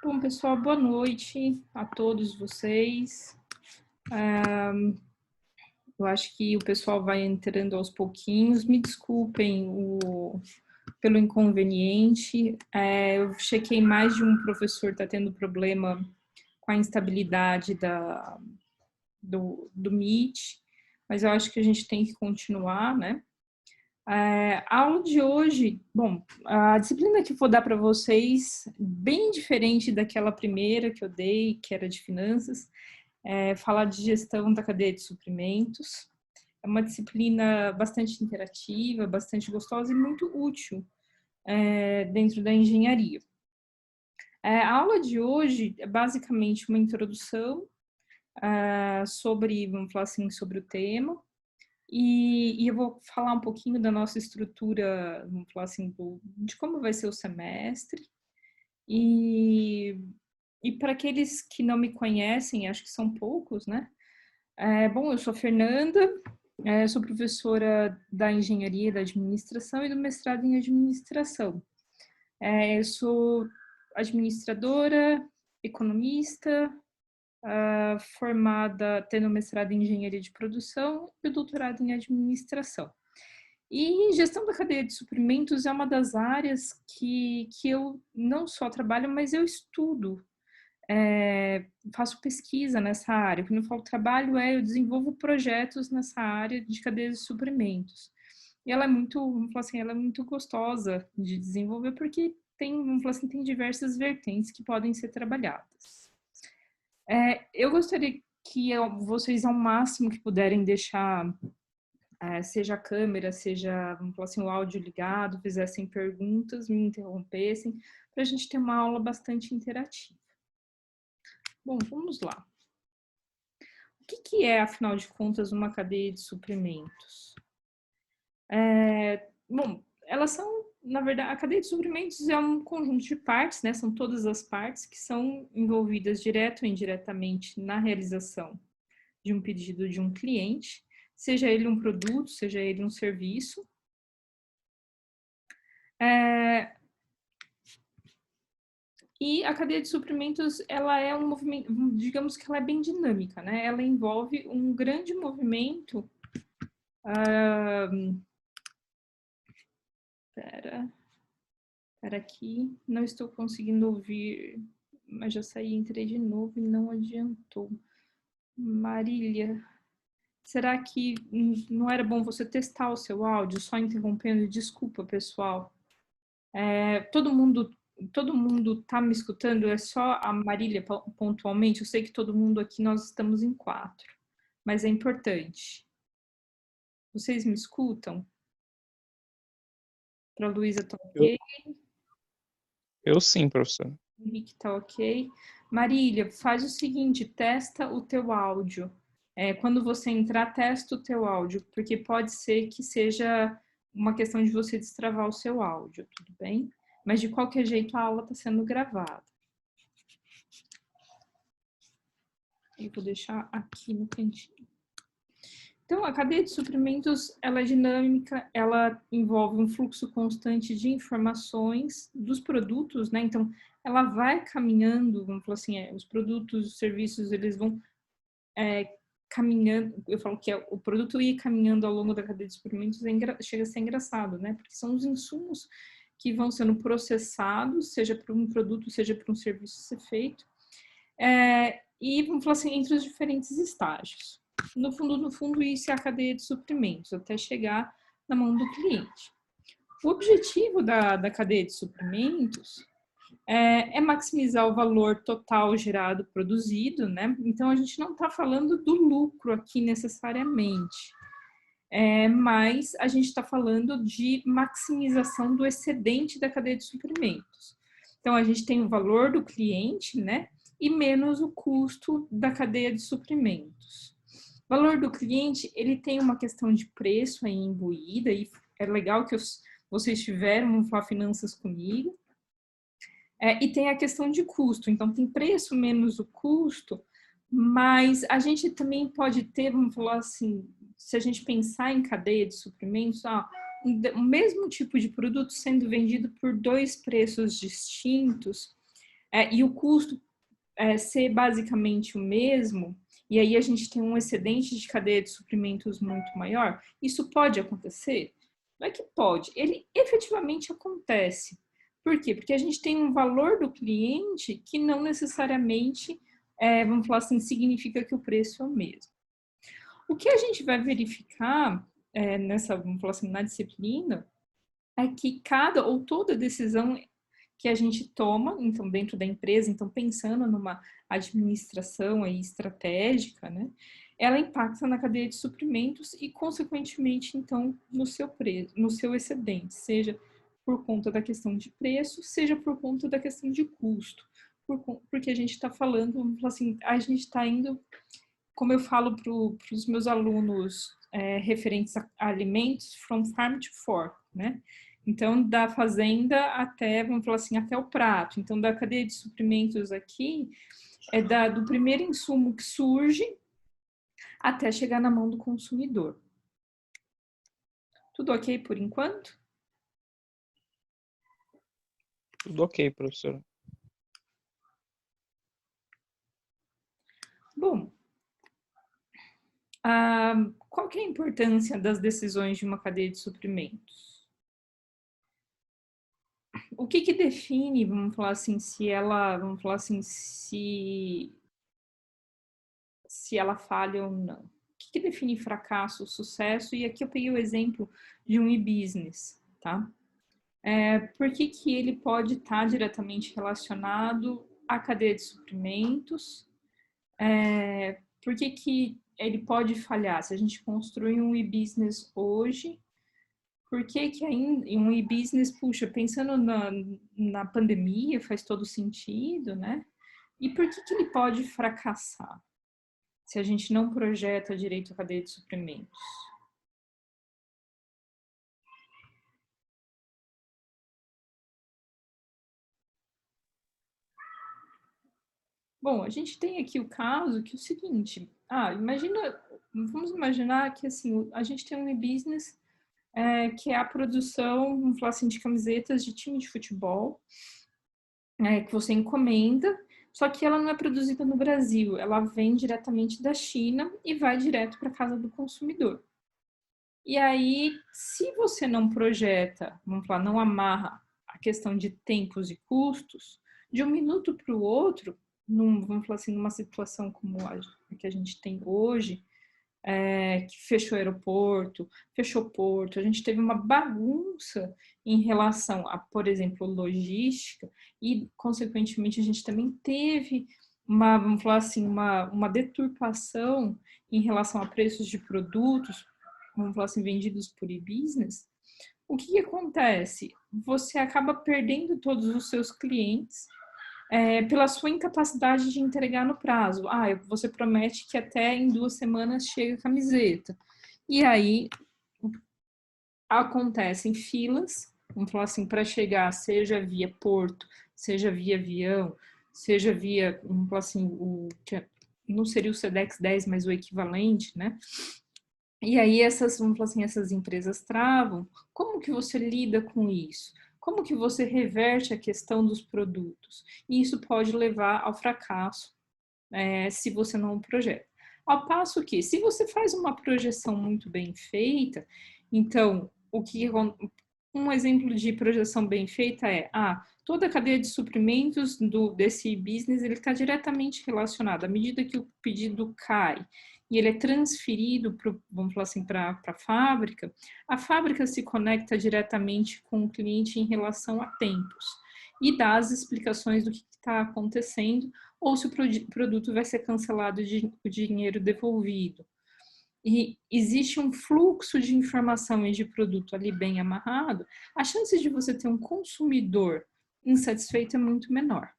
Bom, pessoal, boa noite a todos vocês. Eu acho que o pessoal vai entrando aos pouquinhos. Me desculpem pelo inconveniente. Eu chequei, mais de um professor está tendo problema com a instabilidade do Meet, mas eu acho que a gente tem que continuar, né? A aula de hoje, bom, a disciplina que eu vou dar para vocês, bem diferente daquela primeira que eu dei, que era de finanças, falar de gestão da cadeia de suprimentos. É uma disciplina bastante interativa, bastante gostosa e muito útil dentro da engenharia. A aula de hoje é basicamente uma introdução vamos falar assim, sobre o tema, e eu vou falar um pouquinho da nossa estrutura, vamos falar assim, de como vai ser o semestre. E para aqueles que não me conhecem, acho que são poucos, né? Bom, eu sou a Fernanda, sou professora da Engenharia e da Administração e do mestrado em Administração. Eu sou administradora, economista, formada, tendo mestrado em Engenharia de Produção e doutorado em Administração. E gestão da cadeia de suprimentos é uma das áreas que eu não só trabalho, mas eu estudo. Faço pesquisa nessa área. Quando eu falo trabalho, eu desenvolvo projetos nessa área de cadeia de suprimentos. E ela é muito, vamos falar assim, ela é muito gostosa de desenvolver porque tem, vamos falar assim, tem diversas vertentes que podem ser trabalhadas. Eu gostaria que vocês, ao máximo que puderem, deixar, seja a câmera, seja, vamos falar assim, o áudio ligado, fizessem perguntas, me interrompessem, para a gente ter uma aula bastante interativa. Bom, vamos lá. O que é, afinal de contas, uma cadeia de suprimentos? Bom, elas são, na verdade, a cadeia de suprimentos é um conjunto de partes, né? São todas as partes que são envolvidas direto ou indiretamente na realização de um pedido de um cliente, seja ele um produto, seja ele um serviço. E a cadeia de suprimentos, ela é um movimento, digamos que ela é bem dinâmica, né? Ela envolve um grande movimento. Espera aqui, não estou conseguindo ouvir, mas já saí, entrei de novo e não adiantou. Marília, será que não era bom você testar o seu áudio, só interrompendo? Desculpa, pessoal. Todo mundo está me escutando? É só a Marília pontualmente? Eu sei que todo mundo aqui, nós estamos em 4, mas é importante. Vocês me escutam? Para a Luísa tá ok? Eu sim, professor. Henrique tá ok. Marília, faz o seguinte, testa o teu áudio. Quando você entrar, testa o teu áudio, porque pode ser que seja uma questão de você destravar o seu áudio, tudo bem? Mas de qualquer jeito a aula está sendo gravada. Eu vou deixar aqui no cantinho. Então, a cadeia de suprimentos, ela é dinâmica, ela envolve um fluxo constante de informações dos produtos, né? Então, ela vai caminhando, vamos falar assim, os produtos, os serviços, eles vão caminhando, eu falo que o produto ir caminhando ao longo da cadeia de suprimentos chega a ser engraçado, né? Porque são os insumos que vão sendo processados, seja para um produto, seja para um serviço ser feito, e vamos falar assim, entre os diferentes estágios. No fundo, isso é a cadeia de suprimentos, até chegar na mão do cliente. O objetivo da cadeia de suprimentos é maximizar o valor total gerado, produzido, né? Então, a gente não está falando do lucro aqui necessariamente, mas a gente está falando de maximização do excedente da cadeia de suprimentos. Então, a gente tem o valor do cliente, né? E menos o custo da cadeia de suprimentos. O valor do cliente, ele tem uma questão de preço aí imbuída, e é legal que vocês tiveram, vamos falar finanças comigo, e tem a questão de custo, então tem preço menos o custo, mas a gente também pode ter, vamos falar assim, se a gente pensar em cadeia de suprimentos, o mesmo tipo de produto sendo vendido por 2 preços distintos, e o custo ser basicamente o mesmo, e aí a gente tem um excedente de cadeia de suprimentos muito maior, isso pode acontecer? Não é que pode, ele efetivamente acontece. Por quê? Porque a gente tem um valor do cliente que não necessariamente, vamos falar assim, significa que o preço é o mesmo. O que a gente vai verificar nessa, vamos falar assim, na disciplina, é que cada ou toda decisão que a gente toma, então, dentro da empresa, então, pensando numa administração aí estratégica, né, ela impacta na cadeia de suprimentos e, consequentemente, então, no seu preço, no seu excedente, seja por conta da questão de preço, seja por conta da questão de custo, porque a gente está falando, vamos falar assim, a gente está indo, como eu falo para os meus alunos referentes a alimentos, from farm to fork, né? Então, da fazenda até, vamos falar assim, até o prato. Então, da cadeia de suprimentos aqui, do primeiro insumo que surge até chegar na mão do consumidor. Tudo ok por enquanto? Tudo ok, professora. Bom, qual que é a importância das decisões de uma cadeia de suprimentos? O que define, vamos falar assim, se ela, vamos falar assim, se ela falha ou não? O que define fracasso, sucesso? E aqui eu peguei o exemplo de um e-business, tá? Por que ele pode estar diretamente relacionado à cadeia de suprimentos? Por que ele pode falhar? Se a gente construir um e-business hoje, por que ainda um e-business, puxa, pensando na pandemia, faz todo sentido, né? E por que ele pode fracassar se a gente não projeta direito a cadeia de suprimentos? Bom, a gente tem aqui o caso que é o seguinte, vamos imaginar que assim, a gente tem um e-business que é a produção, vamos falar assim, de camisetas de time de futebol, que você encomenda, só que ela não é produzida no Brasil, ela vem diretamente da China e vai direto para a casa do consumidor. E aí, se você não projeta, vamos falar, não amarra a questão de tempos e custos, de um minuto para o outro, vamos falar assim, numa situação como a que a gente tem hoje, que fechou aeroporto, fechou porto, a gente teve uma bagunça em relação a, por exemplo, logística e, consequentemente, a gente também teve vamos falar assim, uma deturpação em relação a preços de produtos, vamos falar assim, vendidos por e-business. O que acontece? Você acaba perdendo todos os seus clientes pela sua incapacidade de entregar no prazo. Você promete que até em 2 semanas chega a camiseta. E aí acontecem filas, vamos falar assim, para chegar, seja via porto, seja via avião, seja via, vamos falar assim, não seria o Sedex 10, mas o equivalente, né? E aí vamos falar assim, essas empresas travam. Como que você lida com isso? Como que você reverte a questão dos produtos? E isso pode levar ao fracasso, se você não projeta. Ao passo que, se você faz uma projeção muito bem feita, então, um exemplo de projeção bem feita toda a cadeia de suprimentos desse business, ele está diretamente relacionado. À medida que o pedido cai e ele é transferido, vamos falar assim, para a fábrica se conecta diretamente com o cliente em relação a tempos e dá as explicações do que está acontecendo ou se o produto vai ser cancelado e o dinheiro devolvido. E existe um fluxo de informação e de produto ali bem amarrado, a chance de você ter um consumidor insatisfeito é muito menor.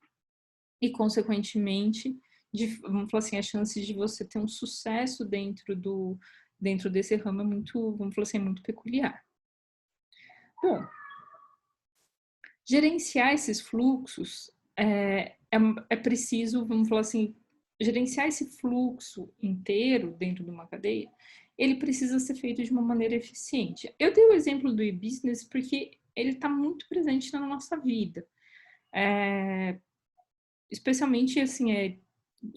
E, consequentemente, vamos falar assim, a chance de você ter um sucesso dentro desse ramo é muito, vamos falar assim, é muito peculiar. Bom, gerenciar esses fluxos é preciso, vamos falar assim, gerenciar esse fluxo inteiro dentro de uma cadeia, ele precisa ser feito de uma maneira eficiente. Eu dei o exemplo do e-business porque ele está muito presente na nossa vida. especialmente, assim,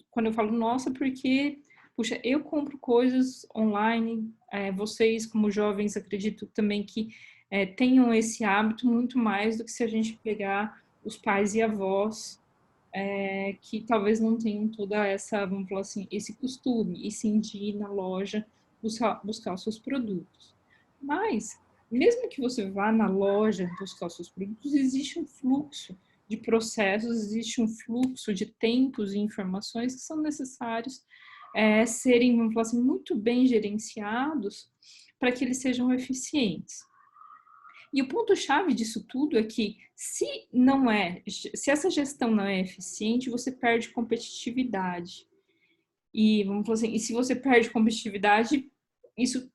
quando eu falo nossa, porque, puxa, eu compro coisas online, vocês, como jovens, acredito também que tenham esse hábito muito mais do que se a gente pegar os pais e avós, que talvez não tenham toda essa, vamos falar assim, esse costume, e sim de ir na loja buscar os seus produtos. Mas, mesmo que você vá na loja buscar os seus produtos, existe um fluxo de processos, existe um fluxo de tempos e informações que são necessários serem, vamos falar assim, muito bem gerenciados para que eles sejam eficientes. E o ponto-chave disso tudo é que se essa gestão não é eficiente, você perde competitividade. E vamos falar assim, e se você perde competitividade, isso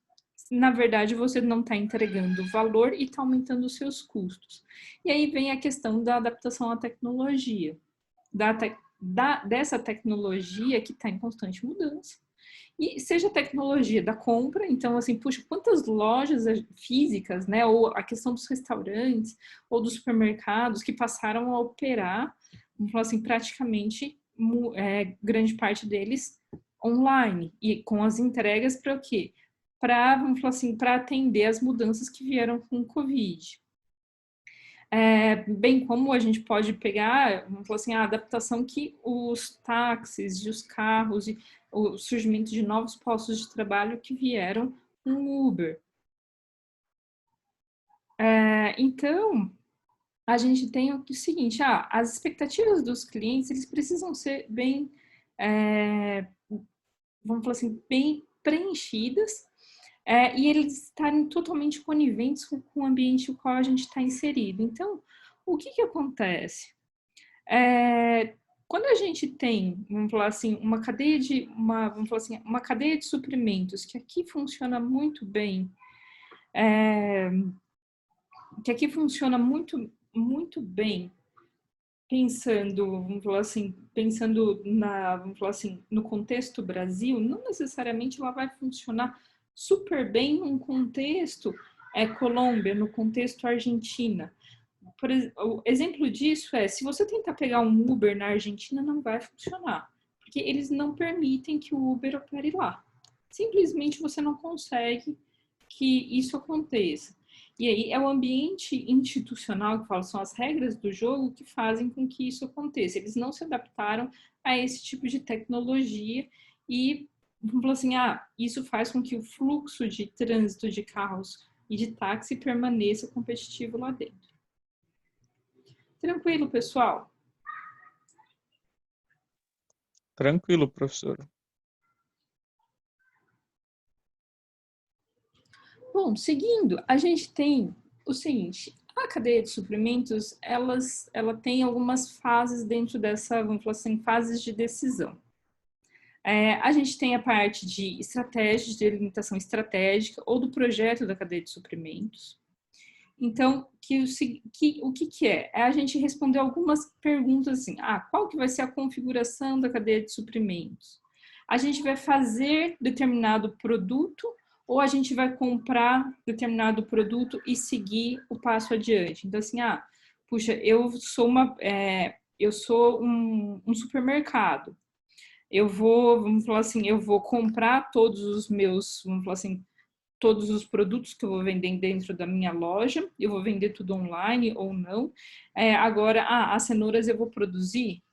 na verdade você não está entregando valor e está aumentando os seus custos. E aí vem a questão da adaptação à tecnologia, dessa tecnologia que está em constante mudança. E seja a tecnologia da compra, então, assim, puxa, quantas lojas físicas, né, ou a questão dos restaurantes, ou dos supermercados que passaram a operar, vamos falar assim, praticamente grande parte deles online, e com as entregas para o quê? Para, vamos falar assim, para atender as mudanças que vieram com o Covid. Bem como a gente pode pegar, vamos falar assim, a adaptação que os táxis e os carros e o surgimento de novos postos de trabalho que vieram com o Uber. Então, a gente tem o seguinte, as expectativas dos clientes, eles precisam ser bem, vamos falar assim, bem preenchidas, e eles estarem totalmente coniventes com o ambiente no qual a gente está inserido. Então, o que acontece? Quando a gente tem, vamos falar assim, uma cadeia de suprimentos que aqui funciona muito bem, muito bem, vamos falar assim, vamos falar assim, no contexto Brasil, não necessariamente ela vai funcionar super bem num contexto Colômbia, no contexto Argentina. O exemplo disso se você tentar pegar um Uber na Argentina, não vai funcionar, porque eles não permitem que o Uber opere lá. Simplesmente você não consegue que isso aconteça. E aí é o ambiente institucional, que falo, são as regras do jogo que fazem com que isso aconteça. Eles não se adaptaram a esse tipo de tecnologia e, vamos falar assim, isso faz com que o fluxo de trânsito de carros e de táxi permaneça competitivo lá dentro. Tranquilo, pessoal? Tranquilo, professor. Bom, seguindo, a gente tem o seguinte, a cadeia de suprimentos, ela tem algumas fases dentro dessa, vamos falar assim, fases de decisão. A gente tem a parte de estratégia, de delimitação estratégica ou do projeto da cadeia de suprimentos. Então, o que é? É a gente responder algumas perguntas assim, qual que vai ser a configuração da cadeia de suprimentos? A gente vai fazer determinado produto ou a gente vai comprar determinado produto e seguir o passo adiante? Então, assim, puxa, eu sou um supermercado. Vamos falar assim, eu vou comprar todos os meus, vamos falar assim, todos os produtos que eu vou vender dentro da minha loja, eu vou vender tudo online ou não. Agora, as cenouras eu vou produzir?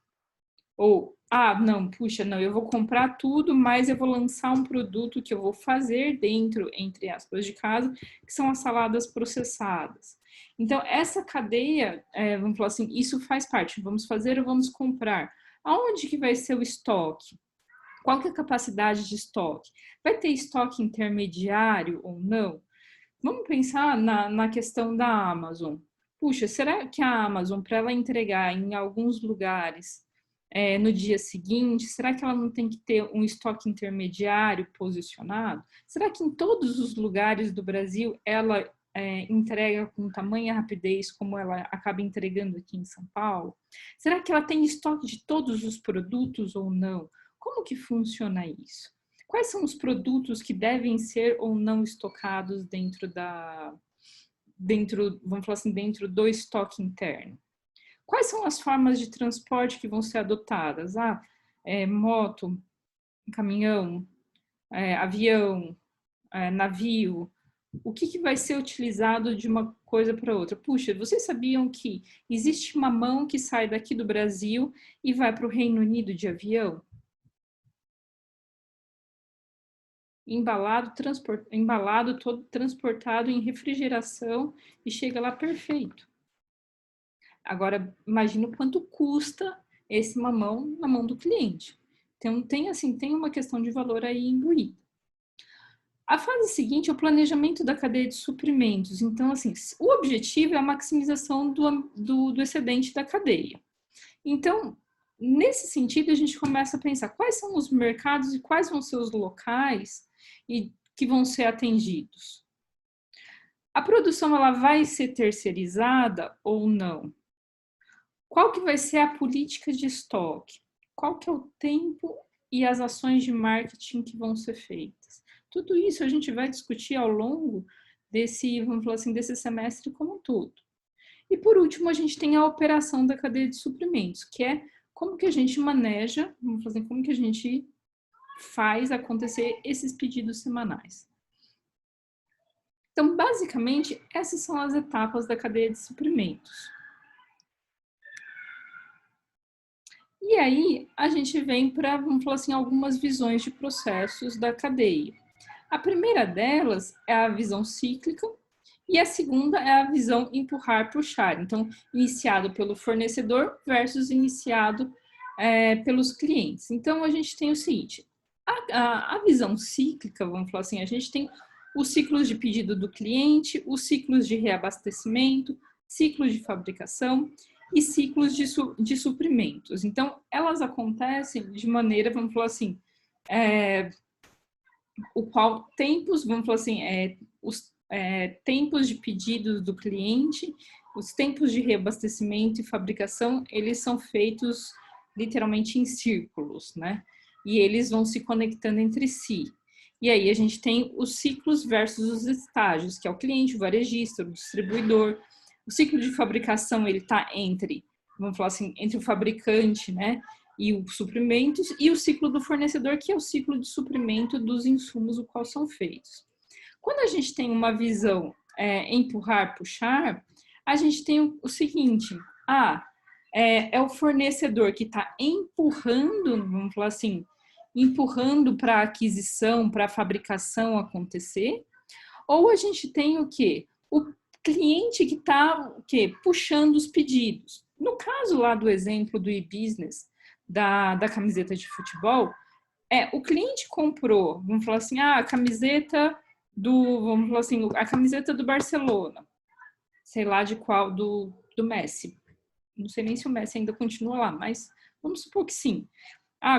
Ou, não, puxa, não, eu vou comprar tudo, mas eu vou lançar um produto que eu vou fazer dentro, entre aspas, de casa, que são as saladas processadas. Então, essa cadeia, vamos falar assim, isso faz parte, vamos fazer ou vamos comprar. Aonde que vai ser o estoque? Qual que é a capacidade de estoque? Vai ter estoque intermediário ou não? Vamos pensar na questão da Amazon. Puxa, será que a Amazon, para ela entregar em alguns lugares no dia seguinte, será que ela não tem que ter um estoque intermediário posicionado? Será que em todos os lugares do Brasil ela entrega com tamanha rapidez como ela acaba entregando aqui em São Paulo? Será que ela tem estoque de todos os produtos ou não? Como que funciona isso? Quais são os produtos que devem ser ou não estocados vamos falar assim, dentro do estoque interno? Quais são as formas de transporte que vão ser adotadas? Moto, caminhão, avião, navio. O que vai ser utilizado de uma coisa para outra? Puxa, vocês sabiam que existe uma mão que sai daqui do Brasil e vai para o Reino Unido de avião? Embalado, todo transportado em refrigeração e chega lá perfeito. Agora, imagina o quanto custa esse mamão na mão do cliente. Então, tem uma questão de valor aí imbuída. A fase seguinte é o planejamento da cadeia de suprimentos. Então, assim, o objetivo é a maximização do excedente da cadeia. Então, nesse sentido, a gente começa a pensar quais são os mercados e quais vão ser os locais que vão ser atendidos. A produção ela vai ser terceirizada ou não? Qual que vai ser a política de estoque? Qual que é o tempo e as ações de marketing que vão ser feitas? Tudo isso a gente vai discutir ao longo vamos falar assim, desse semestre como um todo. E por último, a gente tem a operação da cadeia de suprimentos, que é como que a gente maneja, vamos fazer como que a gente faz acontecer esses pedidos semanais. Então, basicamente, essas são as etapas da cadeia de suprimentos. E aí, a gente vem para, vamos falar assim, algumas visões de processos da cadeia. A primeira delas é a visão cíclica e a segunda é a visão empurrar-puxar. Então, iniciado pelo fornecedor versus iniciado pelos clientes. Então, a gente tem o seguinte, a visão cíclica, vamos falar assim, a gente tem os ciclos de pedido do cliente, os ciclos de reabastecimento, ciclos de fabricação e ciclos de suprimentos. Então, elas acontecem de maneira, vamos falar assim, vamos falar assim, os tempos de pedidos do cliente, os tempos de reabastecimento e fabricação, eles são feitos literalmente em círculos, né? E eles vão se conectando entre si. E aí a gente tem os ciclos versus os estágios, que é o cliente, o varejista, o distribuidor. O ciclo de fabricação, ele está vamos falar assim, entre o fabricante, né? E os suprimentos, e o ciclo do fornecedor, que é o ciclo de suprimento dos insumos, o qual são feitos. Quando a gente tem uma visão empurrar, puxar, a gente tem o seguinte, é o fornecedor que está empurrando, vamos falar assim, empurrando para a aquisição, para a fabricação acontecer, ou a gente tem o quê? O cliente que está puxando os pedidos. No caso lá do exemplo do e-business, da camiseta de futebol, o cliente comprou, vamos falar assim, a camiseta vamos falar assim, a camiseta do Barcelona, sei lá de qual, do Messi. Não sei nem se o Messi ainda continua lá, mas vamos supor que sim.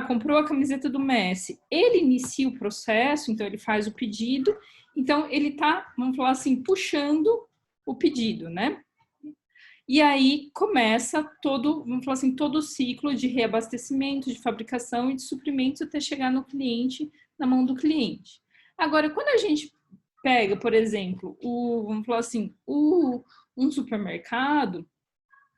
Comprou a camiseta do Messi. Ele inicia o processo, então ele faz o pedido, então ele está, vamos falar assim, puxando o pedido, né? E aí começa vamos falar assim, todo o ciclo de reabastecimento, de fabricação e de suprimentos até chegar no cliente, na mão do cliente. Agora, quando a gente pega, por exemplo, vamos falar assim, um supermercado,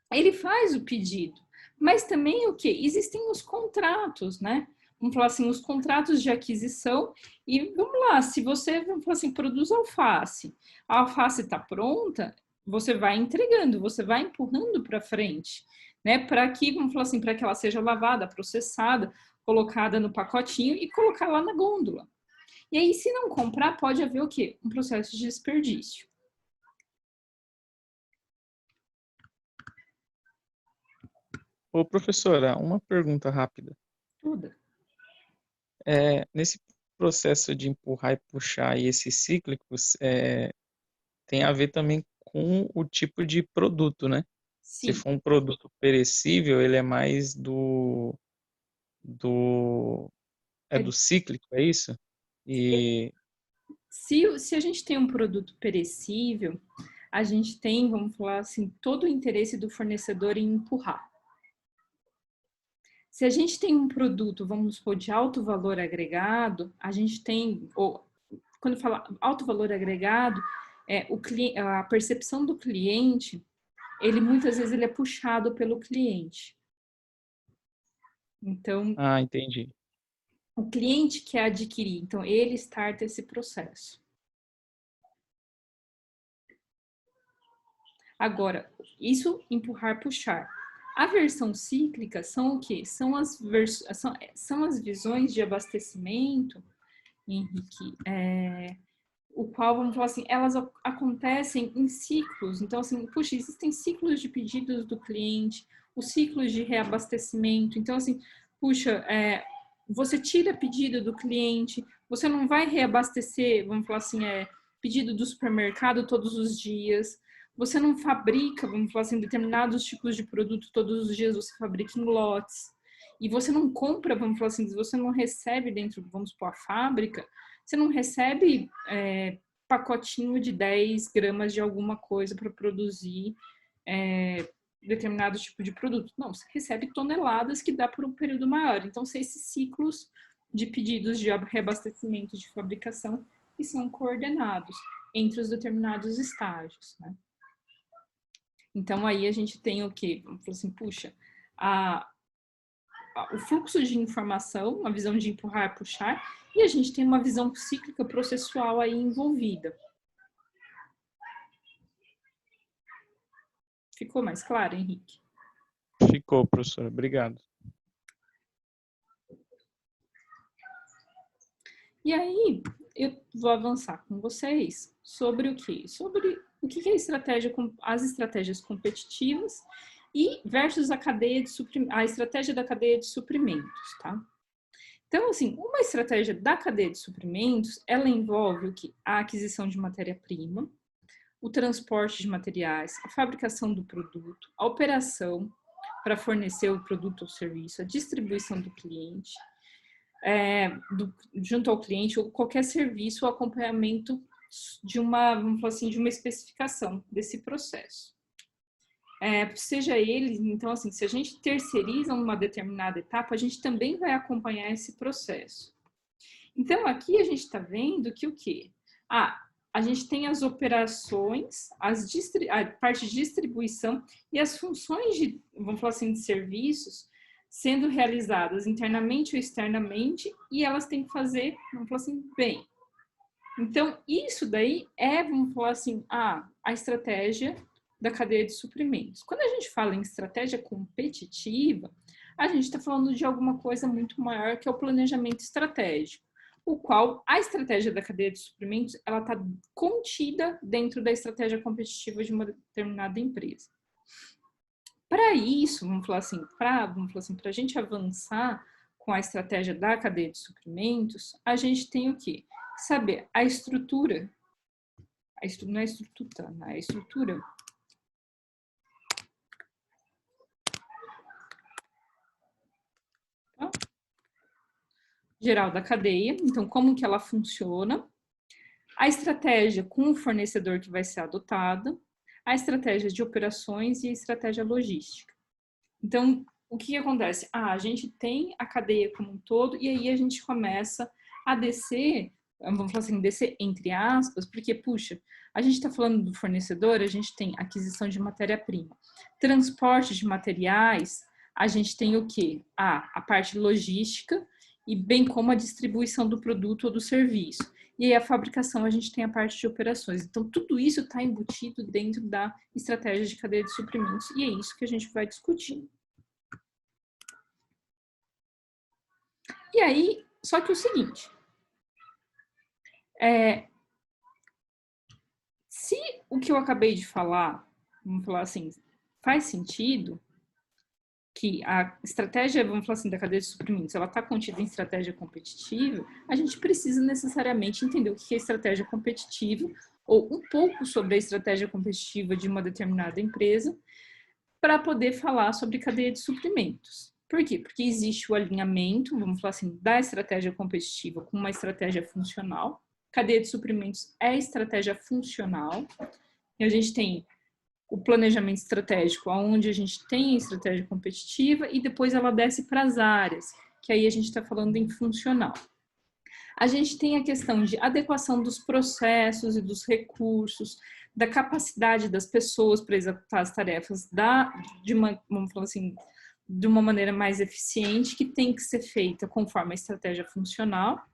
ele faz o pedido, mas também o quê? Existem os contratos, né? Vamos falar assim, os contratos de aquisição e vamos lá, se você, vamos falar assim, produz alface, a alface está pronta, você vai entregando, você vai empurrando para frente, né? Para que, vamos falar assim, para que ela seja lavada, processada, colocada no pacotinho e colocar lá na gôndola. E aí, se não comprar, pode haver o quê? Um processo de desperdício. Ô, professora, uma pergunta rápida. Tudo. Nesse processo de empurrar e puxar e esses cíclicos, tem a ver também com o tipo de produto, né? Se Sim. for um produto perecível, ele é mais do cíclico, é isso? E Se a gente tem um produto perecível, a gente tem, vamos falar assim, todo o interesse do fornecedor em empurrar. Se a gente tem um produto, vamos supor, de alto valor agregado, a gente tem, quando fala alto valor agregado, a percepção do cliente muitas vezes ele é puxado pelo cliente. Então, Entendi. o cliente quer adquirir, então ele starta esse processo. Agora, isso empurrar, puxar. A versão cíclica são o quê? São as visões de abastecimento, Henrique, o qual, vamos falar assim, elas acontecem em ciclos. Então, assim, puxa, existem ciclos de pedidos do cliente, os ciclos de reabastecimento. Então, assim, puxa, você tira pedido do cliente, você não vai reabastecer, vamos falar assim, pedido do supermercado todos os dias. Você não fabrica, vamos falar assim, determinados tipos de produto todos os dias, você fabrica em lotes. E você não compra, vamos falar assim, você não recebe dentro, vamos supor, a fábrica, você não recebe pacotinho de 10 gramas de alguma coisa para produzir determinado tipo de produto. Não, você recebe toneladas que dá por um período maior. Então, são esses ciclos de pedidos de reabastecimento de fabricação que são coordenados entre os determinados estágios, né? Então, aí a gente tem o quê? Vamos falar assim, puxa, o fluxo de informação, uma visão de empurrar, puxar, e a gente tem uma visão cíclica processual aí envolvida. Ficou mais claro, Henrique? Ficou, professora. Obrigado. E aí, eu vou avançar com vocês sobre o quê? Sobre o que é as estratégias competitivas e versus a estratégia da cadeia de suprimentos, tá? Então, assim, uma estratégia da cadeia de suprimentos, ela envolve o quê? A aquisição de matéria-prima, o transporte de materiais, a fabricação do produto, a operação para fornecer o produto ou serviço, a distribuição do cliente, junto ao cliente, ou qualquer serviço, o acompanhamento de vamos falar assim, de uma especificação desse processo. Seja ele, então, assim, se a gente terceiriza uma determinada etapa, a gente também vai acompanhar esse processo. Então, aqui a gente está vendo que o quê? A gente tem as operações, a parte de distribuição e as funções vamos falar assim, de serviços sendo realizadas internamente ou externamente, e elas têm que fazer, vamos falar assim, bem. Então, isso daí vamos falar assim, a estratégia da cadeia de suprimentos. Quando a gente fala em estratégia competitiva, a gente está falando de alguma coisa muito maior, que é o planejamento estratégico, o qual a estratégia da cadeia de suprimentos, ela está contida dentro da estratégia competitiva de uma determinada empresa. Para isso, vamos falar assim, para a gente avançar com a estratégia da cadeia de suprimentos, a gente tem o quê? Saber a estrutura, não é estrutura, a estrutura geral da cadeia, então como que ela funciona, a estratégia com o fornecedor que vai ser adotada, a estratégia de operações e a estratégia logística. Então, o que acontece? A gente tem a cadeia como um todo e aí a gente começa a descer, vamos falar assim, descer entre aspas, porque, puxa, a gente está falando do fornecedor, a gente tem aquisição de matéria-prima, transporte de materiais, a gente tem o quê? A parte logística e bem como a distribuição do produto ou do serviço. E aí a fabricação, a gente tem a parte de operações. Então, tudo isso está embutido dentro da estratégia de cadeia de suprimentos e é isso que a gente vai discutir. E aí, só que o seguinte, se o que eu acabei de falar, vamos falar assim, faz sentido, que a estratégia, vamos falar assim, da cadeia de suprimentos, ela está contida em estratégia competitiva, a gente precisa necessariamente entender o que é estratégia competitiva, ou um pouco sobre a estratégia competitiva de uma determinada empresa, para poder falar sobre cadeia de suprimentos. Por quê? Porque existe o alinhamento, vamos falar assim, da estratégia competitiva com uma estratégia funcional. Cadeia de suprimentos é estratégia funcional. E a gente tem o planejamento estratégico, onde a gente tem a estratégia competitiva e depois ela desce para as áreas, que aí a gente está falando em funcional. A gente tem a questão de adequação dos processos e dos recursos, da capacidade das pessoas para executar as tarefas vamos falar assim, de uma maneira mais eficiente, que tem que ser feita conforme a estratégia funcional.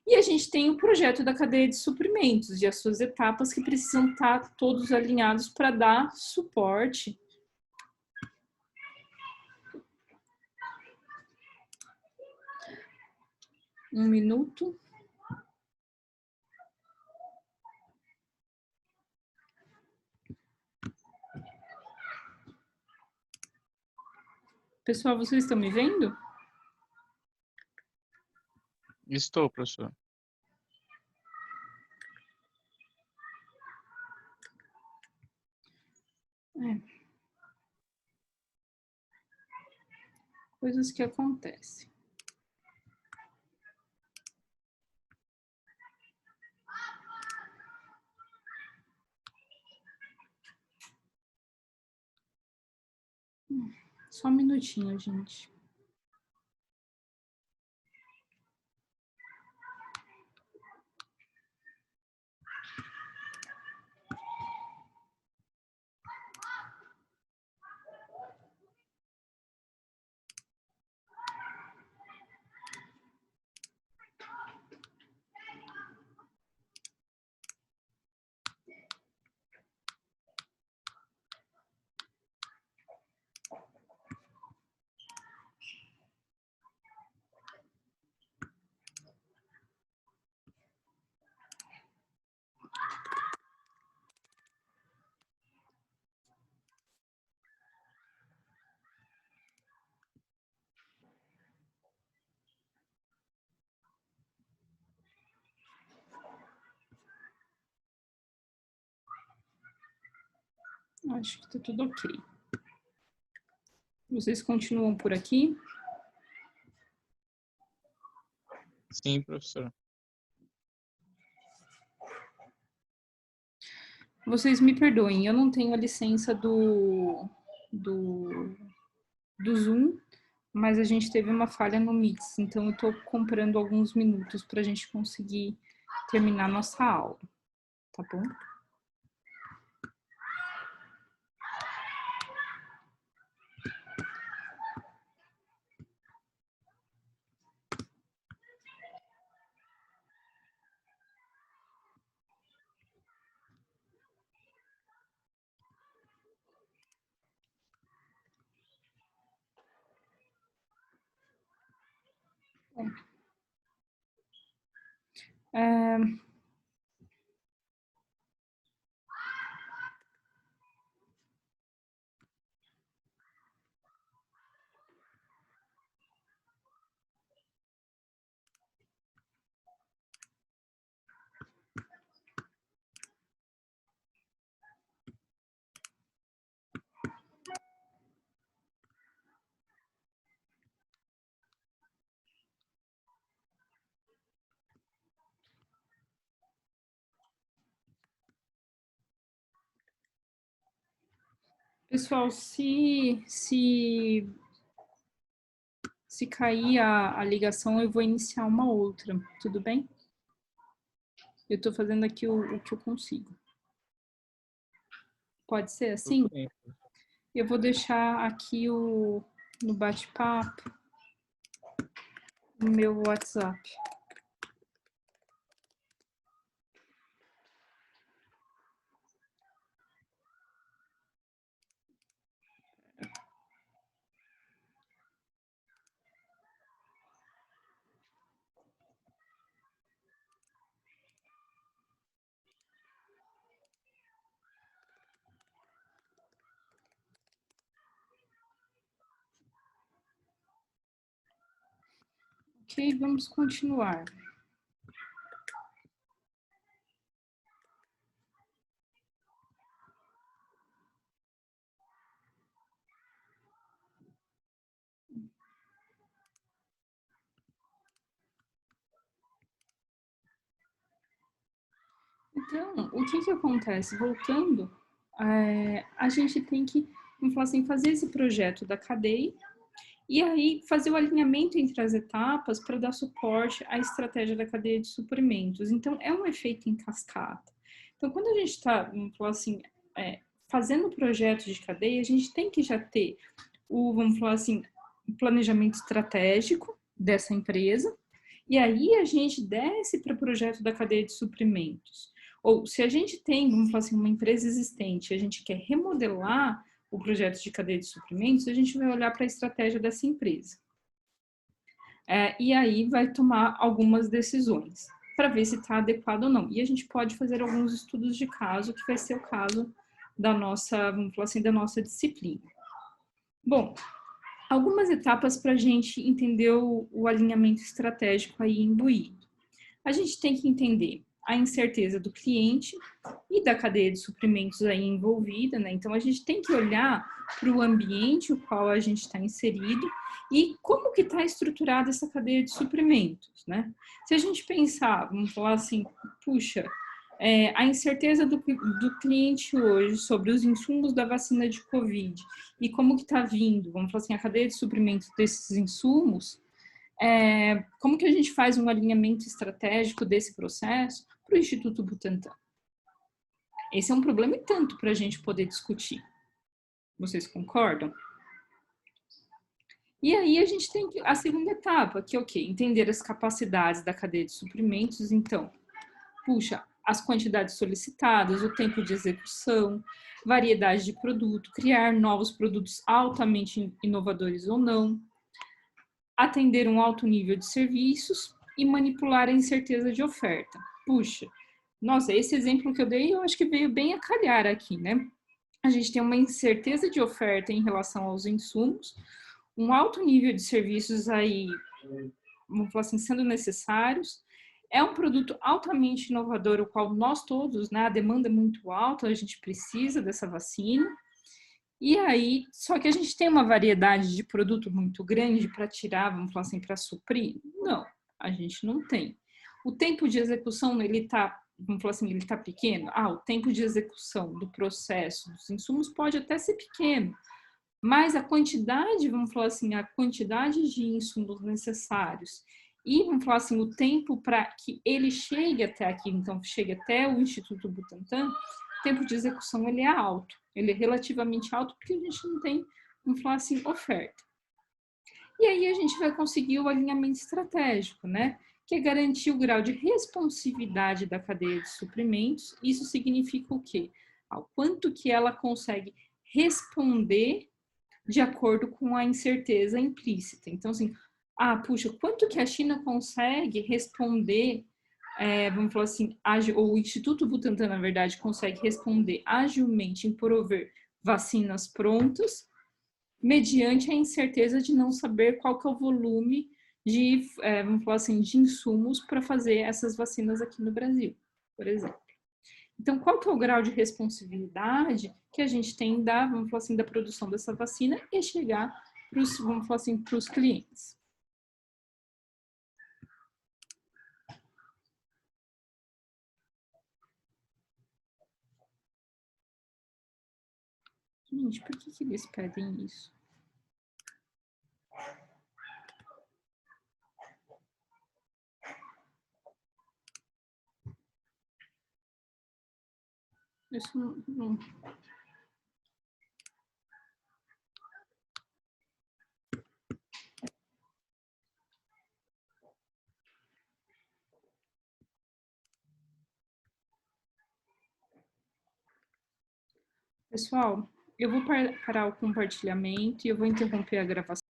E a gente tem o projeto da cadeia de suprimentos e as suas etapas que precisam estar todos alinhados para dar suporte. Um minuto. Pessoal, vocês estão me vendo? Estou, professor. Coisas que acontecem. Só um minutinho, gente. Acho que está tudo ok. Vocês continuam por aqui? Sim, professor. Vocês me perdoem, eu não tenho a licença do Zoom, mas a gente teve uma falha no Mix, então eu estou comprando alguns minutos para a gente conseguir terminar nossa aula, tá bom? Pessoal, se cair a ligação, eu vou iniciar uma outra, tudo bem? Eu estou fazendo aqui o que eu consigo. Pode ser assim? Eu vou deixar aqui no bate-papo o meu WhatsApp. Ok, vamos continuar. Então, o que acontece? Voltando, a gente tem que, vamos falar assim, fazer esse projeto da cadeia e aí fazer o alinhamento entre as etapas para dar suporte à estratégia da cadeia de suprimentos. Então, é um efeito em cascata. Então, quando a gente está, vamos falar assim, fazendo projetos de cadeia, a gente tem que já ter vamos falar assim, o planejamento estratégico dessa empresa, e aí a gente desce para o projeto da cadeia de suprimentos. Ou se a gente tem, vamos falar assim, uma empresa existente, a gente quer remodelar o projeto de cadeia de suprimentos, a gente vai olhar para a estratégia dessa empresa. E aí vai tomar algumas decisões para ver se está adequado ou não. E a gente pode fazer alguns estudos de caso, que vai ser o caso da nossa, vamos falar assim, da nossa disciplina. Bom, algumas etapas para a gente entender o alinhamento estratégico aí imbuído. A gente tem que entender a incerteza do cliente e da cadeia de suprimentos aí envolvida, né? Então, a gente tem que olhar para o ambiente o qual a gente está inserido e como que está estruturada essa cadeia de suprimentos, né? Se a gente pensar, vamos falar assim, puxa, a incerteza do cliente hoje sobre os insumos da vacina de Covid e como que está vindo, vamos falar assim, a cadeia de suprimentos desses insumos, como que a gente faz um alinhamento estratégico desse processo para o Instituto Butantan? Esse é um problema e tanto para a gente poder discutir. Vocês concordam? E aí a gente tem a segunda etapa, que é o quê? Entender as capacidades da cadeia de suprimentos. Então, puxa, as quantidades solicitadas, o tempo de execução, variedade de produto, criar novos produtos altamente inovadores ou não, atender um alto nível de serviços e manipular a incerteza de oferta. Puxa, nossa, esse exemplo que eu dei, eu acho que veio bem a calhar aqui, né? A gente tem uma incerteza de oferta em relação aos insumos, um alto nível de serviços aí, vamos falar assim, sendo necessários. É um produto altamente inovador, o qual nós todos, né, a demanda é muito alta, a gente precisa dessa vacina. E aí, só que a gente tem uma variedade de produto muito grande para tirar, vamos falar assim, para suprir? Não, a gente não tem. O tempo de execução, ele está, vamos falar assim, ele está pequeno? O tempo de execução do processo dos insumos pode até ser pequeno, mas a quantidade, vamos falar assim, a quantidade de insumos necessários e, vamos falar assim, o tempo para que ele chegue até aqui, então chegue até o Instituto Butantan, o tempo de execução ele é alto, ele é relativamente alto porque a gente não tem, vamos falar assim, oferta. E aí a gente vai conseguir o alinhamento estratégico, né? Que é garantir o grau de responsividade da cadeia de suprimentos. Isso significa o quê? Ao quanto que ela consegue responder de acordo com a incerteza implícita. Então, assim, puxa, quanto que a China consegue responder, vamos falar assim, ou o Instituto Butantan, na verdade, consegue responder agilmente em prover vacinas prontas, mediante a incerteza de não saber qual que é o volume de, vamos falar assim, de insumos para fazer essas vacinas aqui no Brasil, por exemplo. Então, qual que é o grau de responsabilidade que a gente tem da, vamos falar assim, da produção dessa vacina e chegar para os, vamos falar assim, para os clientes? Gente, por que eles pedem isso? Isso não... Pessoal, eu vou parar o compartilhamento e eu vou interromper a gravação.